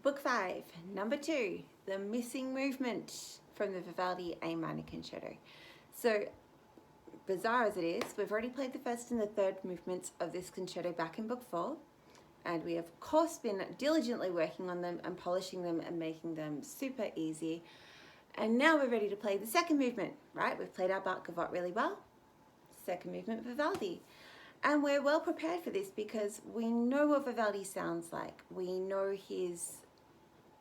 Book 5, number 2, the missing movement from the Vivaldi A minor concerto. So, bizarre as it is, we've already played the first and the third movements of this concerto back in Book 4, and we have, of course, been diligently working on them and polishing them and making them super easy. And now we're ready to play the second movement, right? We've played our Bach Gavotte really well. Second movement, Vivaldi. And we're well prepared for this because we know what Vivaldi sounds like. We know his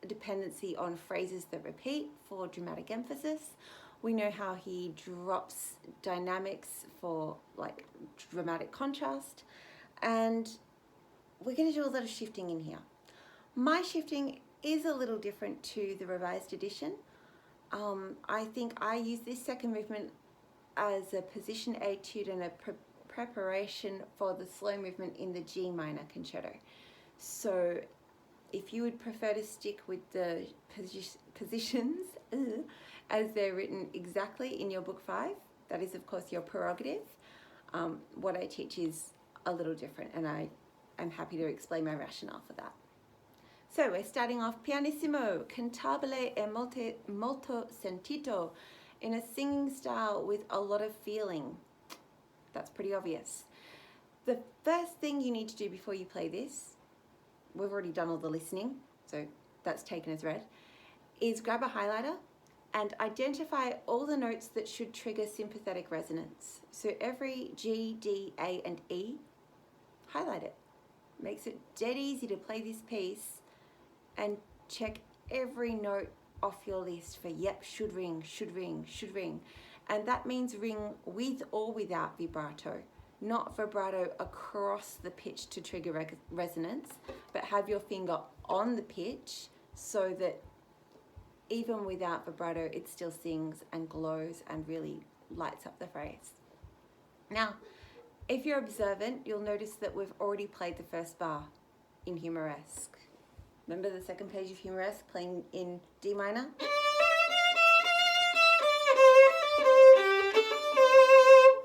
dependency on phrases that repeat for dramatic emphasis. We know how he drops dynamics for like dramatic contrast. And we're going to do a lot of shifting in here. My shifting is a little different to the revised edition. I think I use this second movement as a position etude and a preparation for the slow movement in the G minor concerto. So if you would prefer to stick with the positions as they're written exactly in your Book 5, that is of course your prerogative. What I teach is a little different, and I'm happy to explain my rationale for that. So we're starting off pianissimo, cantabile e molto sentito, in a singing style with a lot of feeling. That's pretty obvious. The first thing you need to do before you play this, we've already done all the listening, so that's taken as read, is grab a highlighter and identify all the notes that should trigger sympathetic resonance. So every G, D, A, and E, highlight it. Makes it dead easy to play this piece and check every note off your list for, yep, should ring, should ring, should ring. And that means ring with or without vibrato, not vibrato across the pitch to trigger resonance, but have your finger on the pitch so that even without vibrato, it still sings and glows and really lights up the phrase. Now, if you're observant, you'll notice that we've already played the first bar in Humoresque. Remember the second page of Humoresque playing in D minor?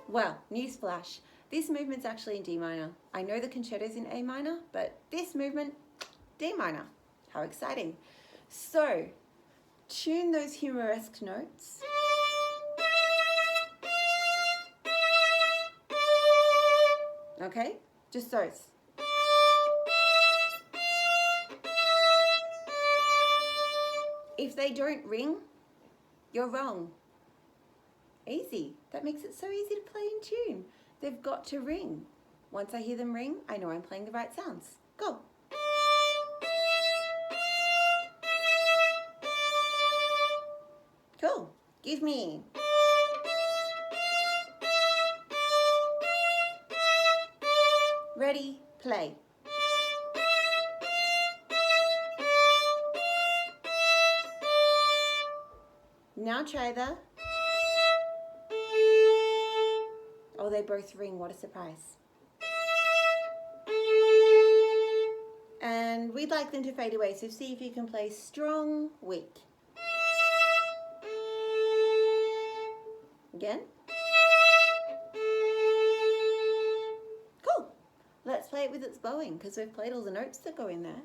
Well, newsflash, this movement's actually in D minor. I know the concerto's in A minor, but this movement, D minor. How exciting. So, tune those Humoresque notes. Okay, just those. If they don't ring, you're wrong. Easy. That makes it so easy to play in tune. They've got to ring. Once I hear them ring, I know I'm playing the right sounds. Go. Cool. Give me. Ready, play. Now try the. Oh, they both ring. What a surprise. And we'd like them to fade away, so see if you can play strong, weak. Again. Cool. Let's play it with its bowing, because we've played all the notes that go in there.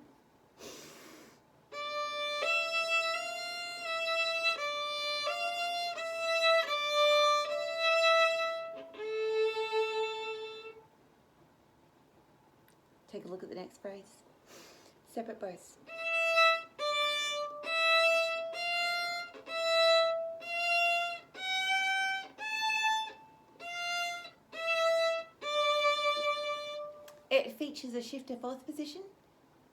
Take a look at the next phrase. Separate bows. It features a shift to fourth position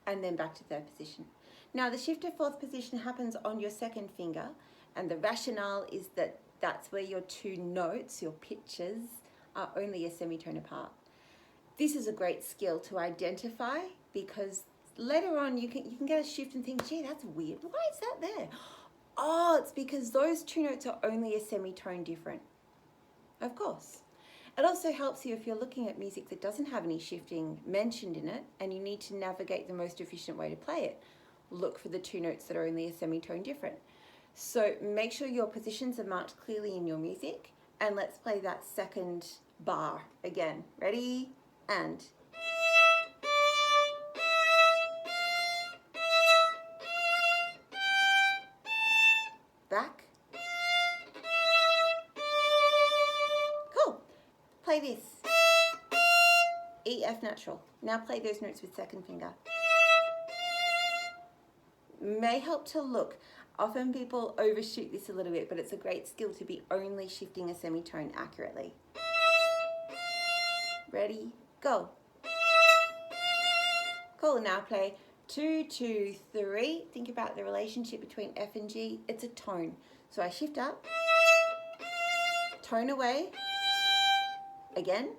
and then back to third position. Now the shift to fourth position happens on your second finger, and the rationale is that that's where your two notes, your pitches, are only a semitone apart. This is a great skill to identify because later on you can get a shift and think, gee, that's weird. Why is that there? Oh, it's because those two notes are only a semitone different. Of course. It also helps you if you're looking at music that doesn't have any shifting mentioned in it and you need to navigate the most efficient way to play it. Look for the two notes that are only a semitone different. So make sure your positions are marked clearly in your music, and let's play that second bar again. Ready? And back. Cool. Play this. E, F natural. Now play those notes with second finger. May help to look. Often people overshoot this a little bit, but it's a great skill to be only shifting a semitone accurately. Ready, go. Cool, now play 2, 2, 3. Think about the relationship between F and G. It's a tone. So I shift up, tone away, again.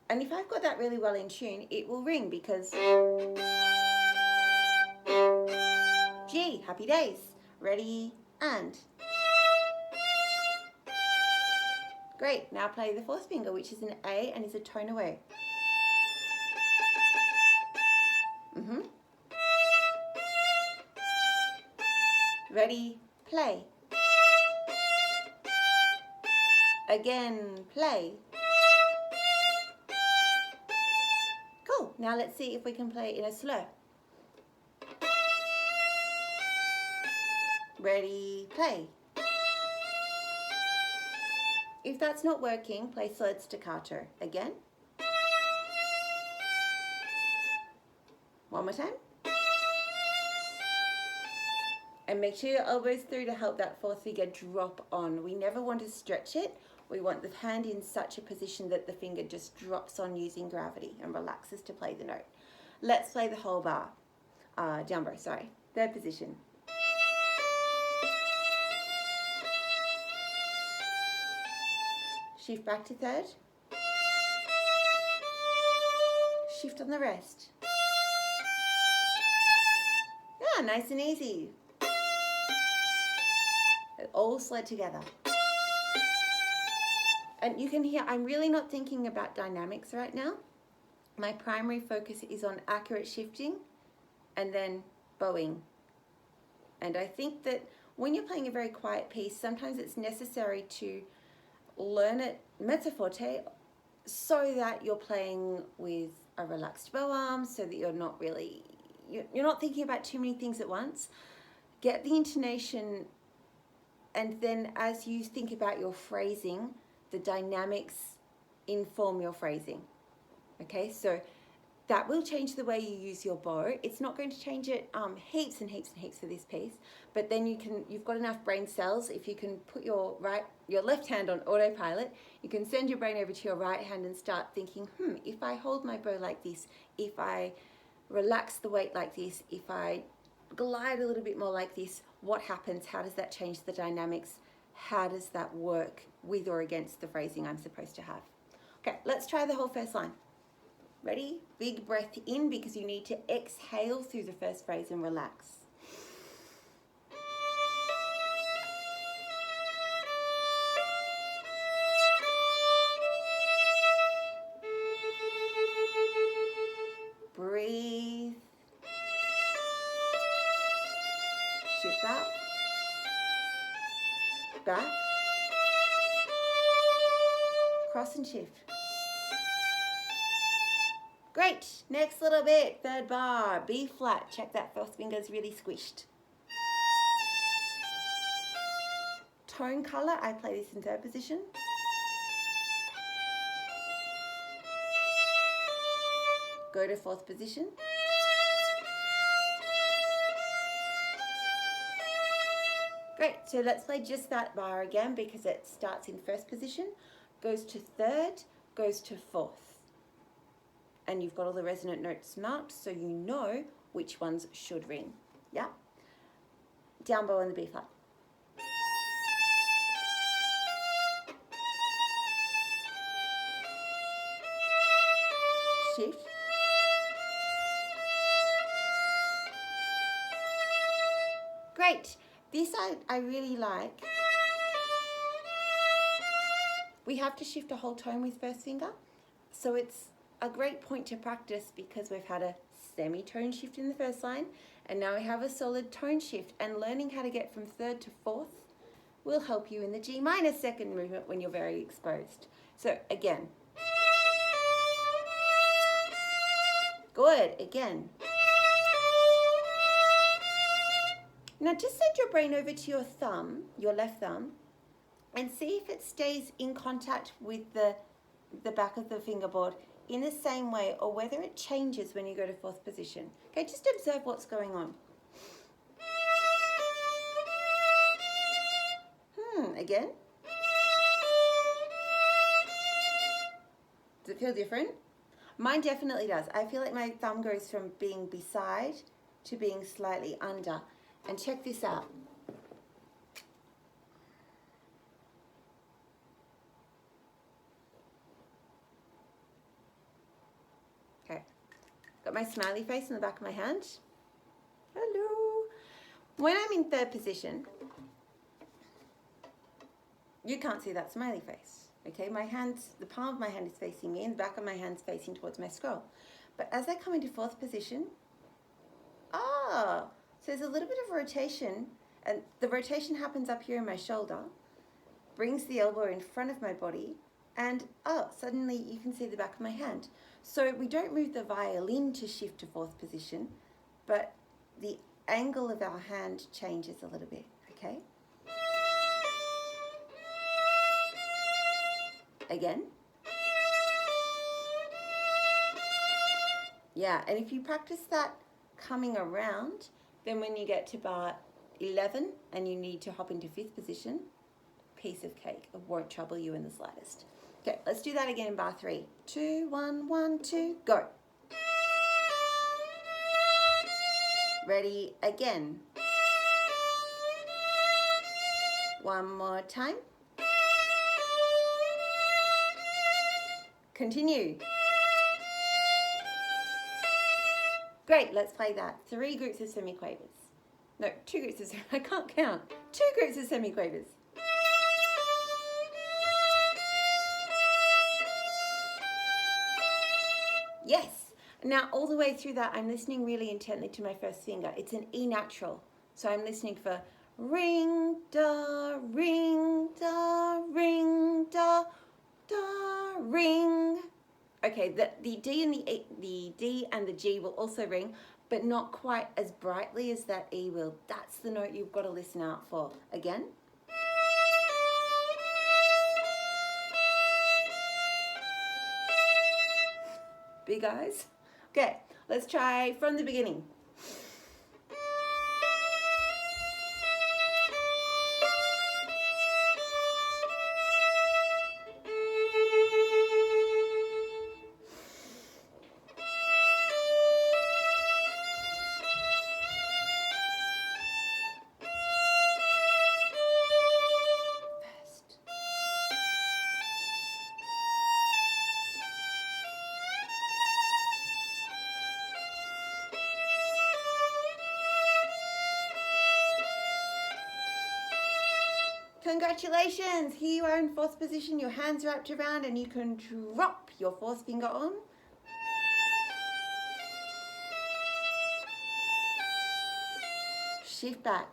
And if I've got that really well in tune, it will ring because G, happy days. Ready, and. Great, now play the fourth finger, which is an A and is a tone away. Ready, play. Again, play. Cool, now let's see if we can play in a slur. Ready, play. If that's not working, play slurred staccato. Again. One more time. And make sure your elbow's through to help that fourth finger drop on. We never want to stretch it. We want the hand in such a position that the finger just drops on using gravity and relaxes to play the note. Let's play the whole bar. Jumbo, sorry. Third position. Shift back to third. Shift on the rest. Yeah, nice and easy. All slid together. And you can hear, I'm really not thinking about dynamics right now. My primary focus is on accurate shifting and then bowing. And I think that when you're playing a very quiet piece, sometimes it's necessary to learn it mezzo forte so that you're playing with a relaxed bow arm, so that you're not really, you're not thinking about too many things at once. Get the intonation, and then as you think about your phrasing, the dynamics inform your phrasing. Okay, so that will change the way you use your bow. It's not going to change it heaps and heaps and heaps for this piece, but then you've got enough brain cells. If you can put your left hand on autopilot, you can send your brain over to your right hand and start thinking, if I hold my bow like this, if I relax the weight like this, if I glide a little bit more like this, what happens? How does that change the dynamics? How does that work with or against the phrasing I'm supposed to have? Okay, let's try the whole first line. Ready? Big breath in, because you need to exhale through the first phrase and relax. Breathe. Shift up. Back. Cross and shift. Great, next little bit, third bar, B flat. Check that first finger's really squished. Tone color, I play this in third position. Go to fourth position. Great, so let's play just that bar again because it starts in first position, goes to third, goes to fourth. And you've got all the resonant notes marked, so you know which ones should ring. Yeah? Down bow on the B flat. Shift. Great. This I really like. We have to shift a whole tone with first finger, so it's a great point to practice because we've had a semitone shift in the first line and now we have a solid tone shift, and learning how to get from third to fourth will help you in the G minor second movement when you're very exposed. So again. Good, again. Now just send your brain over to your thumb, your left thumb, and see if it stays in contact with the back of the fingerboard in the same way, or whether it changes when you go to fourth position. Okay, just observe what's going on. Again. Does it feel different? Mine definitely does. I feel like my thumb goes from being beside to being slightly under. And check this out. Okay, got my smiley face in the back of my hand. Hello. When I'm in third position, you can't see that smiley face. Okay, my hands, the palm of my hand is facing me and the back of my hand is facing towards my scroll. But as I come into fourth position, so there's a little bit of rotation, and the rotation happens up here in my shoulder, brings the elbow in front of my body, and suddenly you can see the back of my hand. So we don't move the violin to shift to fourth position, but the angle of our hand changes a little bit, okay? Again. Yeah, and if you practice that coming around, then when you get to bar 11 and you need to hop into fifth position, piece of cake. It won't trouble you in the slightest. Okay, let's do that again in bar 3. 2, 1, 1, 2, go. Ready, again. One more time. Continue. Great, let's play that. 3 groups of semiquavers. No, 2 groups of, I can't count. 2 groups of semiquavers. Yes. Now all the way through that, I'm listening really intently to my first finger. It's an E natural. So I'm listening for ring, da, ring, da, ring, da, da, ring. Okay, the D and the D and the G will also ring, but not quite as brightly as that E will. That's the note you've got to listen out for. Again. Big eyes. Okay, let's try from the beginning. Congratulations! Here you are in fourth position, your hands wrapped around, and you can drop your fourth finger on. Shift back.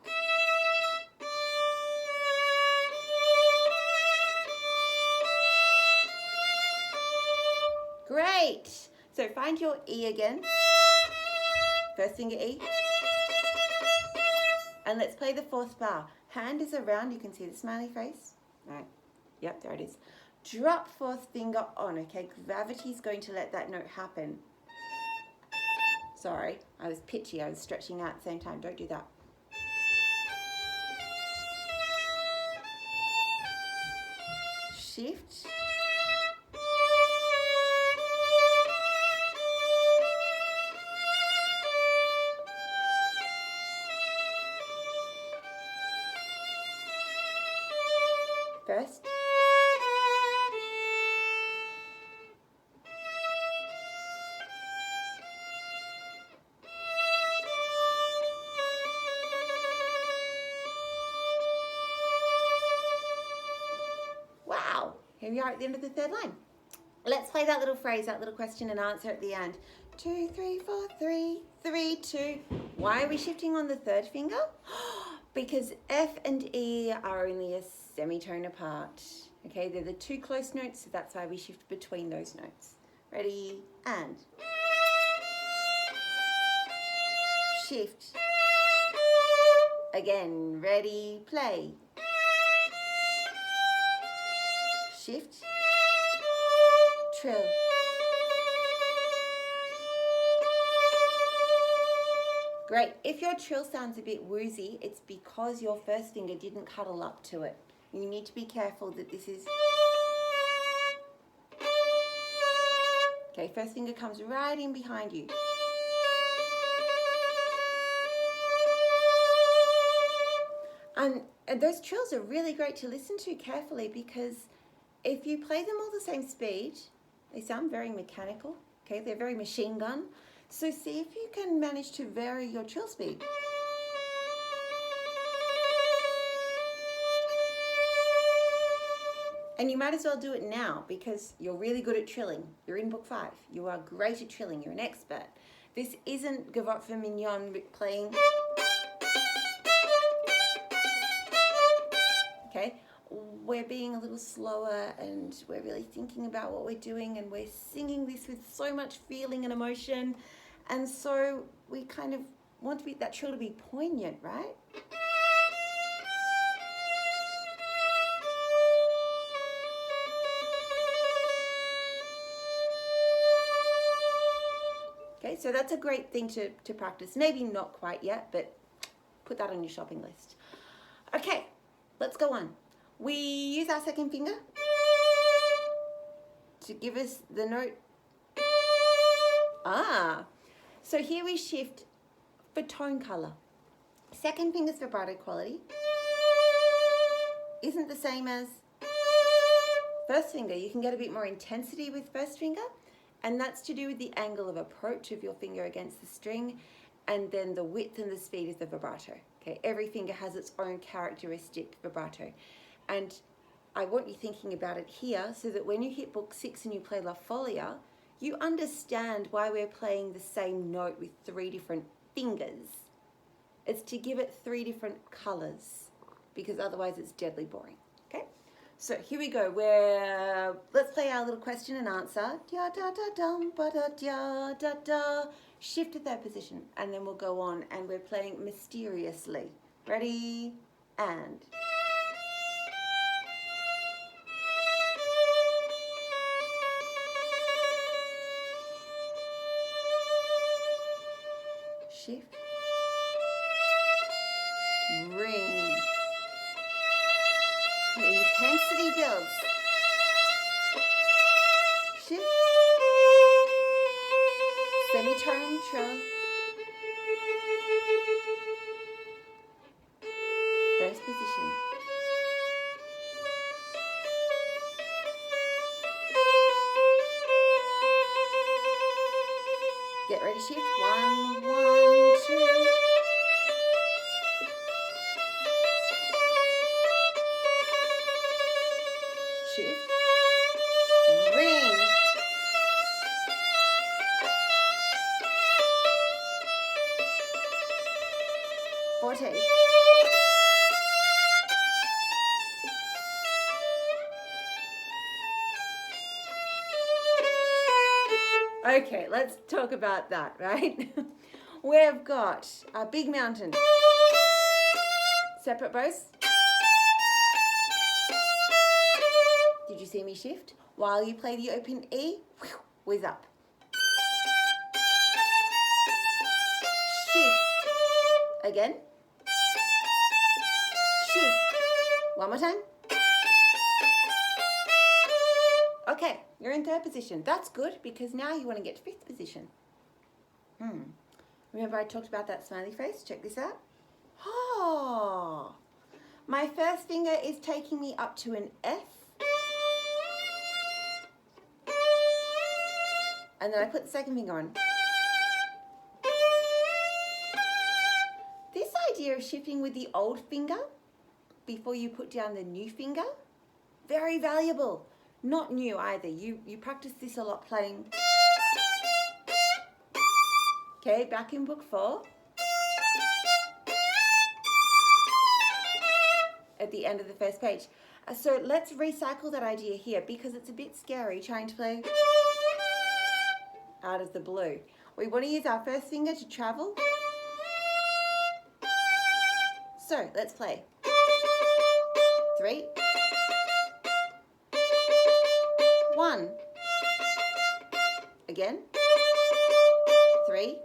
Great! So find your E again. First finger E. And let's play the fourth bar. Hand is around, you can see the smiley face. Right. Yep, there it is. Drop fourth finger on, okay? Gravity's going to let that note happen. Sorry, I was pitchy, I was stretching out at the same time. Don't do that. Shift. First. Wow, here we are at the end of the third line. Let's play that little phrase, that little question and answer at the end. 2, 3, 4, 3, 3, 2. Why are we shifting on the third finger? Because F and E are only a semitone apart. Okay, they're the 2 close notes, so that's why we shift between those notes. Ready, and shift. Again, ready, play. Shift, trill. Great. If your trill sounds a bit woozy, it's because your first finger didn't cuddle up to it. You need to be careful that this is... Okay, first finger comes right in behind you. And those trills are really great to listen to carefully, because if you play them all the same speed, they sound very mechanical. Okay, they're very machine gun. So see if you can manage to vary your trill speed. And you might as well do it now, because you're really good at trilling. You're in book 5. You are great at trilling. You're an expert. This isn't Gavotte for Mignon playing. Okay, we're being a little slower and we're really thinking about what we're doing, and we're singing this with so much feeling and emotion. And so we kind of want to be, that trill to be poignant, right? Okay, so that's a great thing to practice. Maybe not quite yet, but put that on your shopping list. Okay, let's go on. We use our second finger to give us the note. So here we shift for tone color. Second finger's vibrato quality isn't the same as first finger. You can get a bit more intensity with first finger, and that's to do with the angle of approach of your finger against the string, and then the width and the speed of the vibrato. Okay, every finger has its own characteristic vibrato. And I want you thinking about it here, so that when you hit book 6 and you play La Folia, you understand why we're playing the same note with 3 different fingers. It's to give it 3 different colors, because otherwise it's deadly boring. Okay, so here we go. Let's play our little question and answer. Da da da dum ba da da da da. Shift to third position, and then we'll go on, and we're playing mysteriously. Ready, and shift, ring. The intensity builds. Shift, semitone, trill, first position. Get ready, shift. 1, 1, 2. Shift, ring, forte, okay, let's talk about that, right? We've got a big mountain, separate bows. Did you see me shift? While you play the open E, whiz up. Shift. Again. Shift. One more time. Okay, you're in third position. That's good, because now you want to get to fifth position. Remember I talked about that smiley face? Check this out. Oh, my first finger is taking me up to an F. And then I put the second finger on. This idea of shifting with the old finger before you put down the new finger, very valuable. Not new either. You practice this a lot playing. Okay, back in book 4. At the end of the first page. So let's recycle that idea here, because it's a bit scary trying to play out of the blue. We want to use our first finger to travel. So let's play. 3, 1. Again. 3,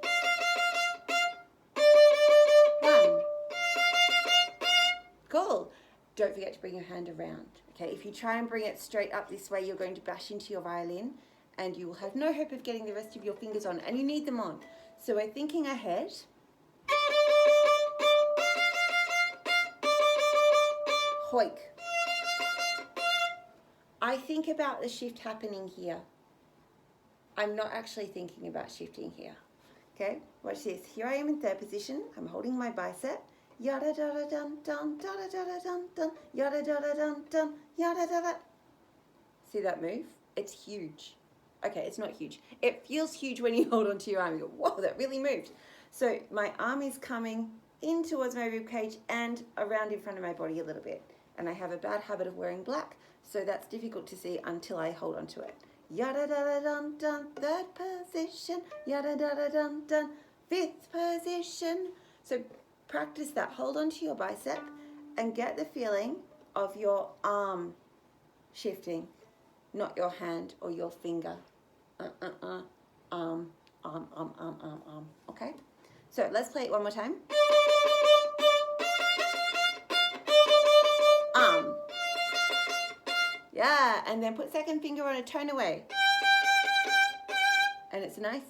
1. Cool. Don't forget to bring your hand around. Okay, if you try and bring it straight up this way, you're going to bash into your violin and you will have no hope of getting the rest of your fingers on, and you need them on. So we're thinking ahead. Hoik. I think about the shift happening here. I'm not actually thinking about shifting here. Okay, watch this. Here I am in third position. I'm holding my bicep. Yada da da dun dun da da da dun dun yada da da dun dun yada da da. See that move? It's huge. Okay, it's not huge. It feels huge when you hold onto your arm. You go, whoa, that really moved. So my arm is coming in towards my rib cage and around in front of my body a little bit. And I have a bad habit of wearing black, so that's difficult to see until I hold onto it. Yada da da dun dun, third position. Yada da da dun dun, fifth position. So practice that. Hold onto your bicep and get the feeling of your arm shifting, not your hand or your finger. Arm. Okay? So let's play it one more time. Arm. Yeah, and then put second finger on a tone away. And it's a nice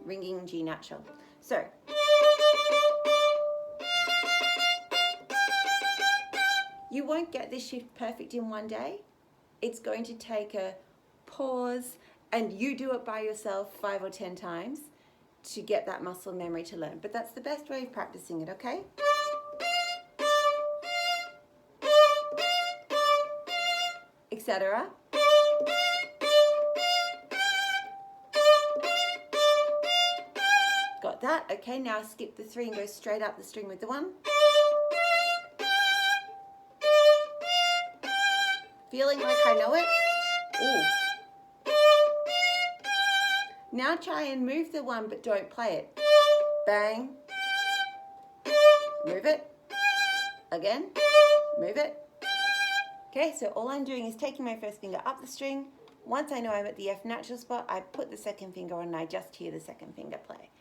ringing G natural. So, you won't get this shift perfect in one day. It's going to take a pause and you do it by yourself 5 or 10 times to get that muscle memory to learn. But that's the best way of practicing it, okay? Etc. Got that? Okay, now skip the 3 and go straight up the string with the 1. Feeling like I know it? Ooh. Now try and move the 1, but don't play it. Bang. Move it. Again. Move it. Okay, so all I'm doing is taking my first finger up the string. Once I know I'm at the F natural spot, I put the second finger on and I just hear the second finger play.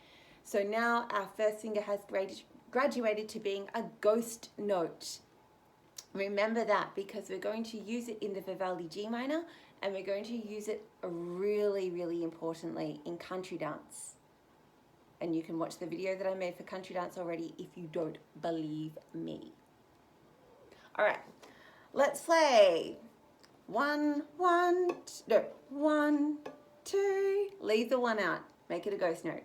So now our first finger has graduated to being a ghost note. Remember that, because we're going to use it in the Vivaldi G minor, and we're going to use it really, really importantly in country dance. And you can watch the video that I made for country dance already if you don't believe me. All right, let's play. 1, 2. Leave the 1 out. Make it a ghost note.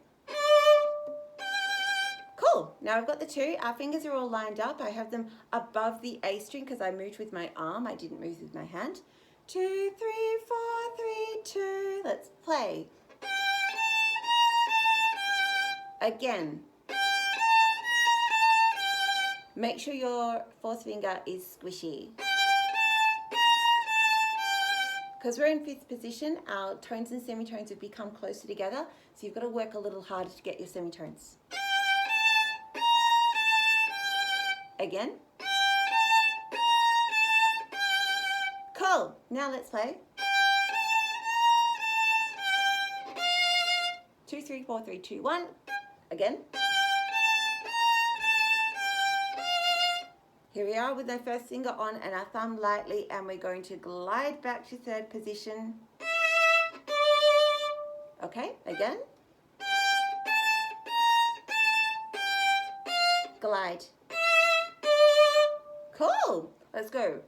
Cool. Now I've got the 2. Our fingers are all lined up. I have them above the A string because I moved with my arm. I didn't move with my hand. 2, 3, 4, 3, 2. Let's play. Again. Make sure your 4th finger is squishy. Because we're in 5th position, our tones and semitones have become closer together, so you've got to work a little harder to get your semitones. Again. Cool. Now let's play. 2, 3, 4, 3, 2, 1. Again. Here we are with our first finger on and our thumb lightly, and we're going to glide back to 3rd position. Okay, again. Glide. Cool. Let's go.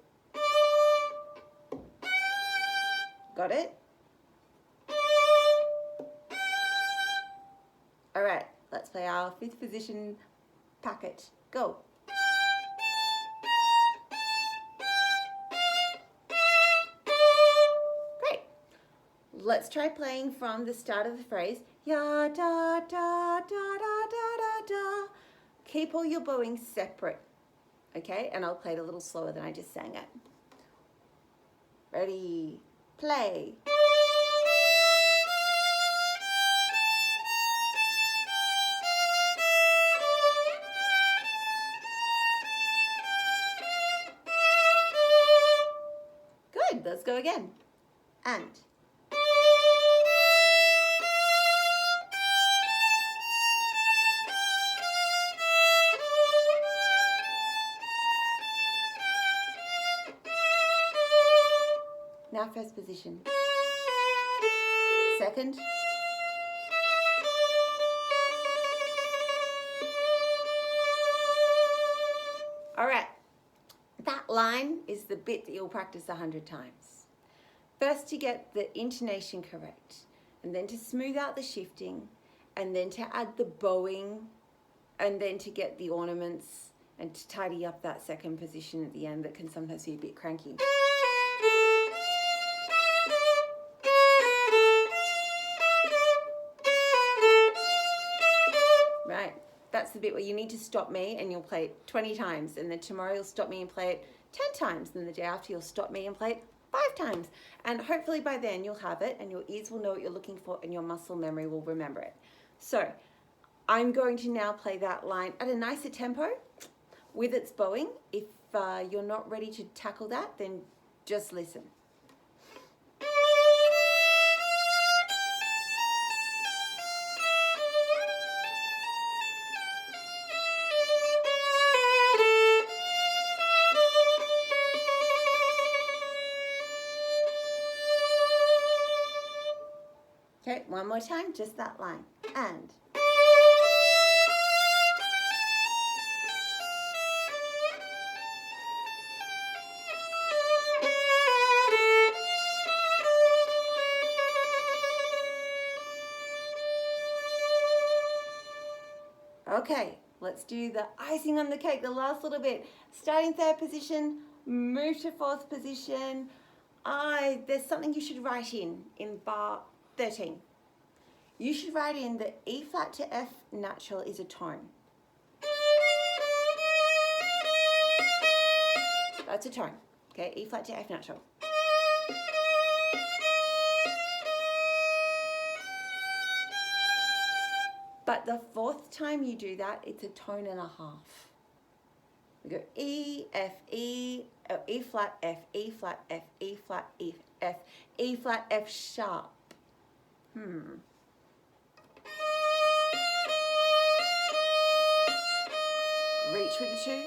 Got it? All right, let's play our 5th position packet. Go. Great. Let's try playing from the start of the phrase. Ya da da da da da da da. Keep all your bowing separate. Okay, and I'll play it a little slower than I just sang it. Ready, play. let's go again. And. Now first position. Second. All right, that line is the bit that you'll practice 100 times. First to get the intonation correct, and then to smooth out the shifting, and then to add the bowing, and then to get the ornaments, and to tidy up that second position at the end that can sometimes be a bit cranky. Right, that's the bit where you need to stop me and you'll play it 20 times, and then tomorrow you'll stop me and play it 10 times, and the day after you'll stop me and play it 5 times. And hopefully by then you'll have it and your ears will know what you're looking for and your muscle memory will remember it. So I'm going to now play that line at a nicer tempo with its bowing. If you're not ready to tackle that, then just listen. Okay, one more time, just that line. And. Okay, let's do the icing on the cake, the last little bit. Starting third position, move to fourth position. There's something you should write in bar 13. You should write in that E flat to F natural is a tone. That's a tone. Okay, E flat to F natural. But the fourth time you do that, it's a tone and a half. We go E, F, E, E flat, F, E flat, F, E flat, E, F, E flat, F sharp. Reach with the 2.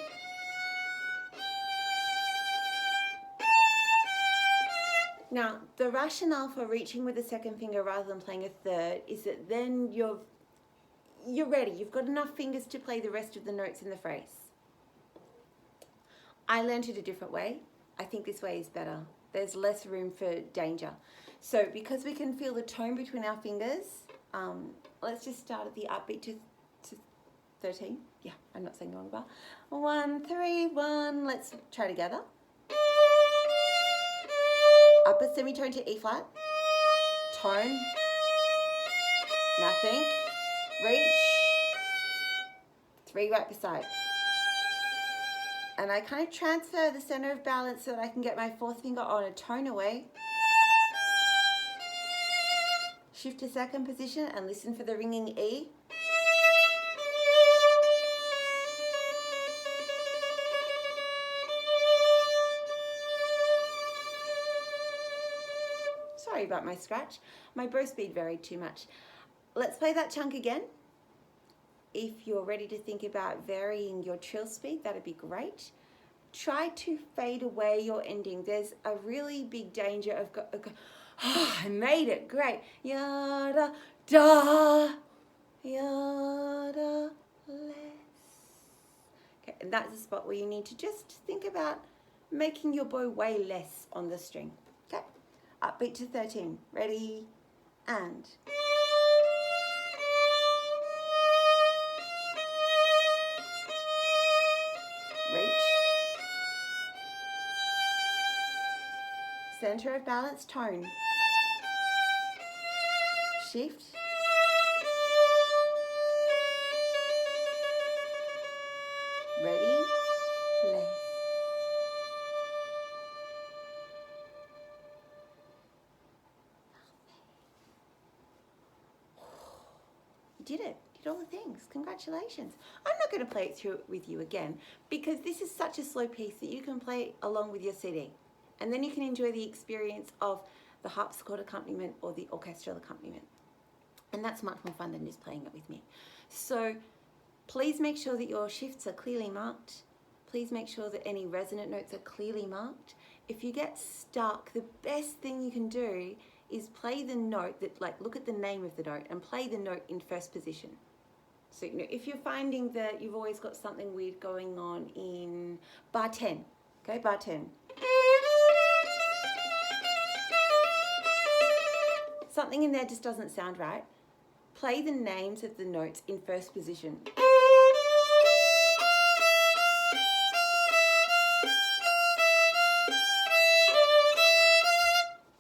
Now, the rationale for reaching with the second finger rather than playing a third is that then you're ready. You've got enough fingers to play the rest of the notes in the phrase. I learned it a different way. I think this way is better. There's less room for danger. So because we can feel the tone between our fingers, let's just start at the upbeat to 13. Yeah, I'm not saying wrong bar. 1, 3, 1. Let's try together. Upper semitone to E flat. Tone. Nothing. Reach. 3 right beside. And I kind of transfer the center of balance so that I can get my fourth finger on a tone away. Shift to second position and listen for the ringing E. Sorry about my scratch. My bow speed varied too much. Let's play that chunk again. If you're ready to think about varying your trill speed, that'd be great. Try to fade away your ending. There's a really big danger of I made it, great. Yada, da, yada, less. Okay, and that's the spot where you need to just think about making your bow way less on the string. Okay, upbeat to 13. Ready, and. Reach. Center of balance, tone. Shift. Ready, left. You did it. Did all the things. Congratulations. I'm not going to play it through with you again because this is such a slow piece that you can play along with your CD. And then you can enjoy the experience of the harpsichord accompaniment or the orchestral accompaniment. And that's much more fun than just playing it with me. So please make sure that your shifts are clearly marked. Please make sure that any resonant notes are clearly marked. If you get stuck, the best thing you can do is play the note that, like, look at the name of the note and play the note in first position. So, you know, if you're finding that you've always got something weird going on in bar 10, okay, bar 10. Something in there just doesn't sound right. Play the names of the notes in first position.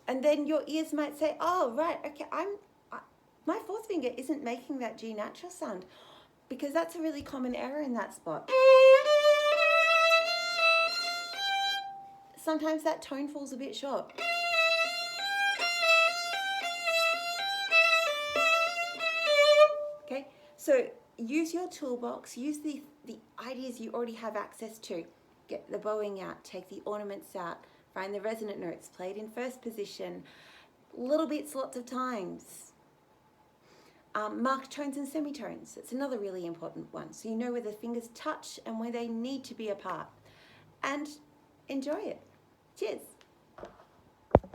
And then your ears might say, oh, right, okay, my fourth finger isn't making that G natural sound, because that's a really common error in that spot. Sometimes that tone falls a bit short. Okay, so use your toolbox, use the ideas you already have access to. Get the bowing out, take the ornaments out, find the resonant notes, play it in first position, little bits, lots of times. Mark tones and semitones, that's another really important one. So you know where the fingers touch and where they need to be apart. And enjoy it. Cheers.